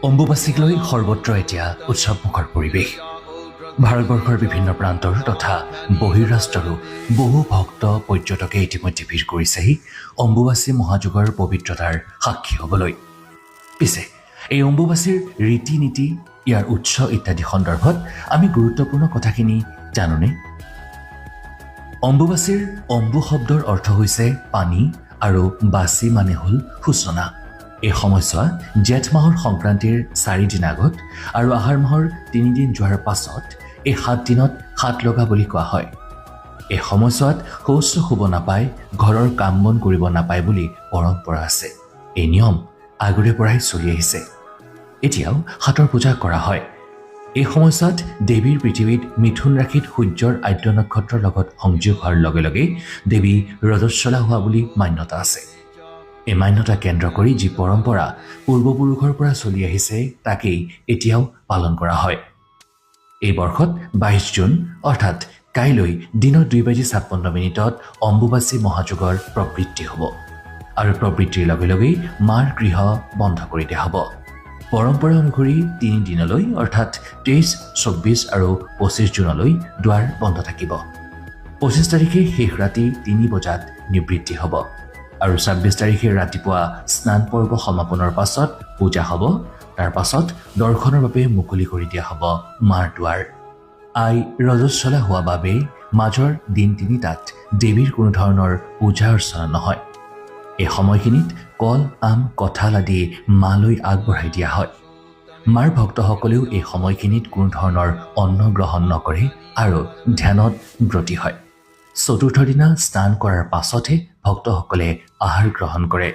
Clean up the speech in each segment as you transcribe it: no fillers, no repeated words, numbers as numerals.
অম্বুবাচীক লৈ সৰ্বত্ৰ এতিয়া উৎসৱমুখৰ পৰিৱেশ। ভাৰতবৰ্ষৰ বিভিন্ন প্ৰান্তৰ তথা বহিৰাষ্ট্ৰৰো বহু ভক্ত পৰ্যটকে ইতিমধ্যে ভিৰ কৰিছেহি অম্বুবাচী মহাযুগৰ পবিত্ৰতাৰ সাক্ষী হ'বলৈ। পিছে এই অম্বুবাচীৰ ৰীতি নীতি, ইয়াৰ উৎস ইত্যাদি সন্দৰ্ভত আমি গুৰুত্বপূৰ্ণ কথাখিনি জানোনে? অম্বুবাচীৰ অম্বু শব্দৰ অৰ্থ হৈছে পানী আৰু বাচি মানে হ'ল সূচনা। এই সময়ছোৱা জেঠ মাহৰ সংক্ৰান্তিৰ 4 দিন আগত আৰু আহাৰ মাহৰ 3 দিন যোৱাৰ পাছত এই 7 দিনত হাত লগা বুলি কোৱা হয়। এই সময়ছোৱাত শৌচ শুব নাপায়, ঘৰৰ কাম বন কৰিব নাপায় বুলি পৰম্পৰা আছে। এই নিয়ম আগৰে পৰাই চলি আহিছে। এতিয়াও হাতৰ পূজা কৰা হয়। এই সময়ছোৱাত দেৱীৰ পৃথিৱীত মিথুন ৰাশিত সূৰ্যৰ আদ্য নক্ষত্ৰৰ লগত সংযোগ হোৱাৰ লগে লগে দেৱী ৰজস্বলা হোৱা বুলি মান্যতা আছে। এই মান্যতা কেন্দ্ৰ কৰি যি পৰম্পৰা পূৰ্বপুৰুষৰ পৰা চলি আহিছে তাকেই এতিয়াও পালন কৰা হয়। এই বৰ্ষত 22 জুন অৰ্থাৎ কাইলৈ দিনৰ 2:56 অম্বুবাচী মহাযুগৰ প্ৰবৃত্তি হ'ব আৰু প্ৰবৃত্তিৰ লগে লগেই মাৰ গৃহ বন্ধ কৰি দিয়া হ'ব। পৰম্পৰা অনুসৰি 3 দিনলৈ অৰ্থাৎ 23, 24 আৰু 25 জুনলৈ দুৱাৰ বন্ধ থাকিব। 25 তাৰিখে শেষ ৰাতি 3 বজাত নিবৃত্তি হ'ব আৰু 26 তাৰিখে ৰাতিপুৱা স্নান পৰ্ব সমাপনৰ পাছত পূজা হ'ব। তাৰ পাছত দৰ্শনৰ বাবে মুকলি কৰি দিয়া হ'ব মাৰ দুৱাৰ। আই ৰজস্বলা হোৱা বাবে মাজৰ দিন 3টাত দেৱীৰ কোনো ধৰণৰ পূজা অৰ্চনা নহয়। এই সময়খিনিত কল, আম, কঁঠাল আদি মালৈ আগবঢ়াই দিয়া হয়। মাৰ ভক্তসকলেও এই সময়খিনিত কোনো ধৰণৰ অন্ন গ্ৰহণ নকৰে আৰু ধ্যানত ব্ৰতী হয়। চতুৰ্থ দিনা স্নান কৰাৰ পাছতহে ভক্তসকলে আহাৰ গ্ৰহণ কৰে।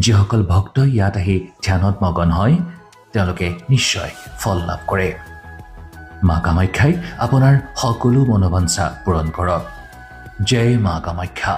যিসকল ভক্ত ইয়াত আহি ধ্যানত মগন হয় তেওঁলোকে নিশ্চয় ফল লাভ কৰে। মা কামাখ্যাই আপোনাৰ সকলো মনোবাঞ্ছা পূৰণ কৰক। জয় মা কামাখ্যা।